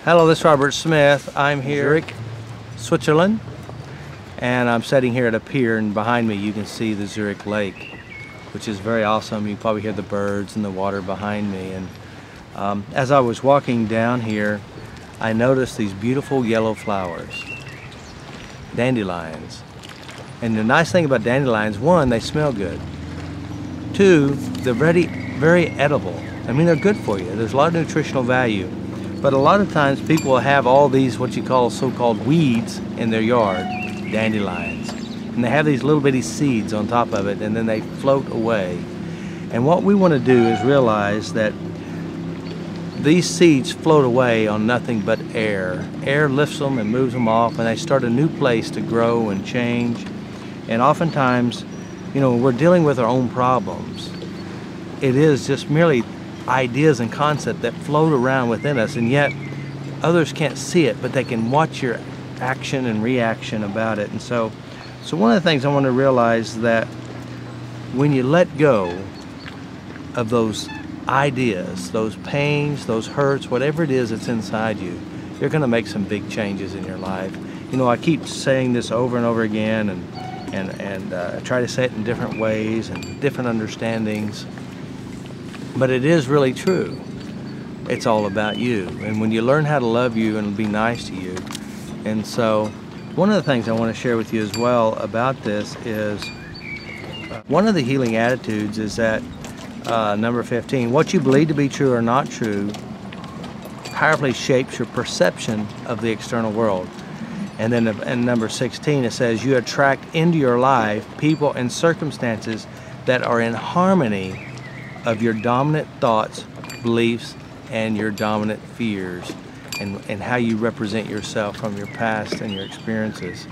Hello, this is Robert Smith. I'm here in Zurich, Switzerland, and I'm sitting here at a pier, and behind me you can see the Zurich Lake, which is very awesome. You can probably hear the birds and the water behind me. And as I was walking down here, I noticed these beautiful yellow flowers, dandelions. And the nice thing about dandelions, one, they smell good. Two, they're very edible. I mean, they're good for you. There's a lot of nutritional value. But a lot of times people will have all these what you call so-called weeds in their yard, dandelions. And they have these little bitty seeds on top of it, and then they float away. And what we want to do is realize that these seeds float away on nothing but air. Air lifts them and moves them off, and they start a new place to grow and change. And oftentimes, you know, when we're dealing with our own problems, it is just merely ideas and concepts that float around within us, and yet others can't see it, but they can watch your action and reaction about it. And so one of the things I want to realize that when you let go of those ideas, those pains, those hurts, whatever it is that's inside you, you're going to make some big changes in your life. You know, I keep saying this over and over again, and try to say it in different ways and different understandings. But it is really true. It's all about you. And when you learn how to love you and be nice to you. And so one of the things I want to share with you as well about this is one of the healing attitudes is that number 15, what you believe to be true or not true powerfully shapes your perception of the external world. And then in number 16, it says you attract into your life people and circumstances that are in harmony of your dominant thoughts, beliefs, and your dominant fears, and how you represent yourself from your past and your experiences.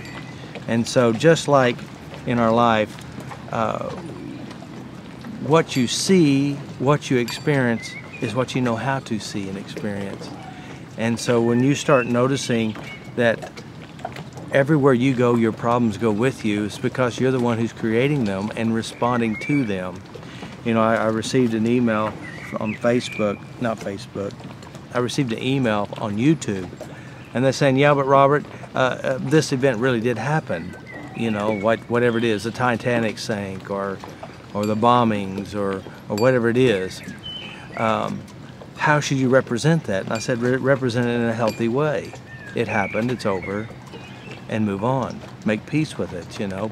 And so just like in our life, what you see, what you experience is what you know how to see and experience. And so when you start noticing that everywhere you go, your problems go with you, it's because you're the one who's creating them and responding to them. You know, I received an email on Facebook, I received an email on YouTube, and they're saying, yeah, but Robert, this event really did happen. You know, whatever it is, the Titanic sank, or the bombings, or whatever it is. How should you represent that? And I said, represent it in a healthy way. It happened, it's over, and move on. Make peace with it, you know.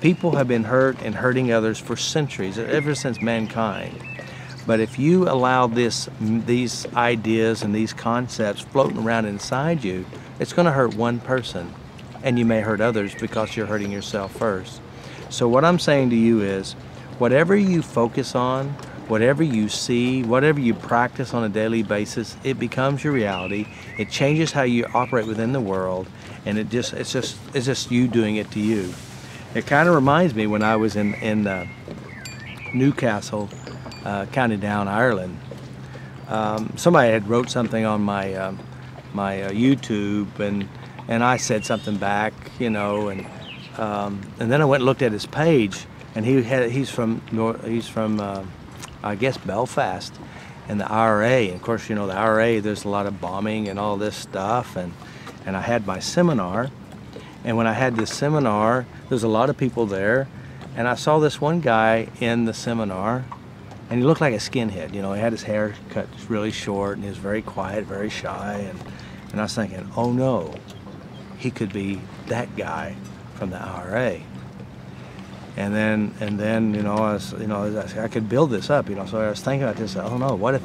People have been hurt and hurting others for centuries, ever since mankind. But if you allow these ideas and these concepts floating around inside you, it's going to hurt one person, and you may hurt others because you're hurting yourself first. So what I'm saying to you is, whatever you focus on, whatever you see, whatever you practice on a daily basis, it becomes your reality. It changes how you operate within the world, and it's just you doing it to you. It kind of reminds me when I was in Newcastle, County Down, Ireland. Somebody had wrote something on my YouTube, and I said something back, you know, and then I went and looked at his page, and he's from I guess Belfast, and the IRA. And of course, you know, the IRA, there's a lot of bombing and all this stuff, and I had my seminar. And when I had this seminar, there's a lot of people there, and I saw this one guy in the seminar, and he looked like a skinhead. You know, he had his hair cut really short, and he was very quiet, very shy, and I was thinking, oh no, he could be that guy from the IRA. And then you know, I could build this up, you know. So I was thinking about this. Oh no, what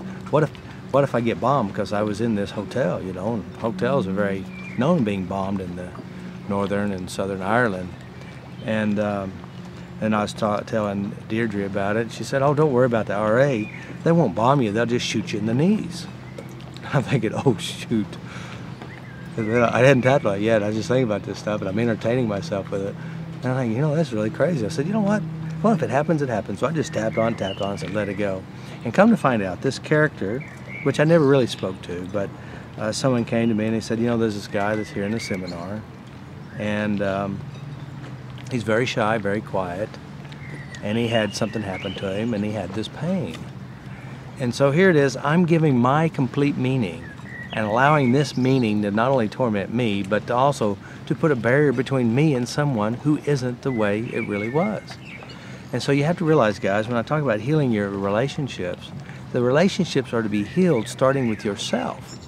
if I get bombed because I was in this hotel, you know? And hotels are very known being bombed in the Northern and Southern Ireland. And I was telling Deirdre about it. She said, oh, don't worry about the IRA. They won't bomb you. They'll just shoot you in the knees. I'm thinking, oh, shoot. I hadn't tapped on it yet. I was just thinking about this stuff, and I'm entertaining myself with it. And I'm like, you know, that's really crazy. I said, you know what? Well, if it happens, it happens. So I just tapped on and said, let it go. And come to find out, this character, which I never really spoke to, but someone came to me and he said, you know, there's this guy that's here in the seminar, and he's very shy, very quiet, and he had something happen to him, and he had this pain. And so here it is, I'm giving my complete meaning and allowing this meaning to not only torment me, but to also to put a barrier between me and someone who isn't the way it really was. And so you have to realize, guys, when I talk about healing your relationships, the relationships are to be healed starting with yourself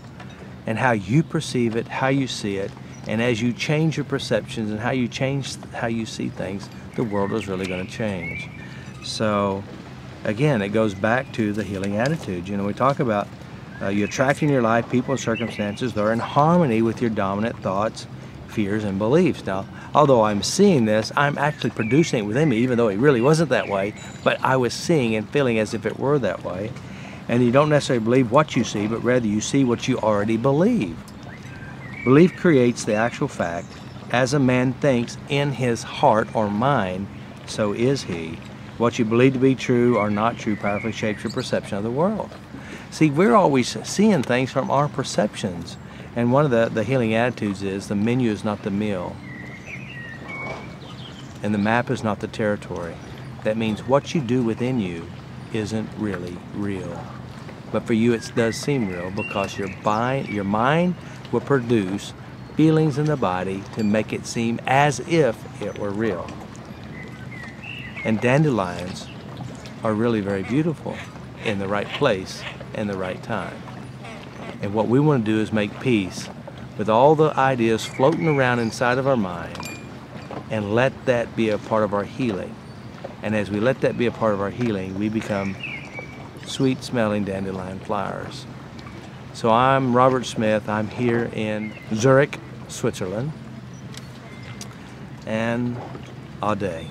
and how you perceive it, how you see it, and as you change your perceptions and how you change how you see things, the world is really going to change. So again, it goes back to the healing attitude. You know, we talk about you attract in your life people and circumstances that are in harmony with your dominant thoughts, fears, and beliefs. Now, although I'm seeing this, I'm actually producing it within me, even though it really wasn't that way, but I was seeing and feeling as if it were that way. And you don't necessarily believe what you see, but rather you see what you already believe. Belief creates the actual fact. As a man thinks in his heart or mind, so is he. What you believe to be true or not true powerfully shapes your perception of the world. See, we're always seeing things from our perceptions. And one of the healing attitudes is the menu is not the meal. And the map is not the territory. That means what you do within you isn't really real. But for you it does seem real because your mind will produce feelings in the body to make it seem as if it were real. And dandelions are really very beautiful in the right place and the right time. And what we want to do is make peace with all the ideas floating around inside of our mind and let that be a part of our healing. And as we let that be a part of our healing, we become sweet smelling dandelion flowers. So I'm Robert Smith. I'm here in Zurich, Switzerland. And Aude.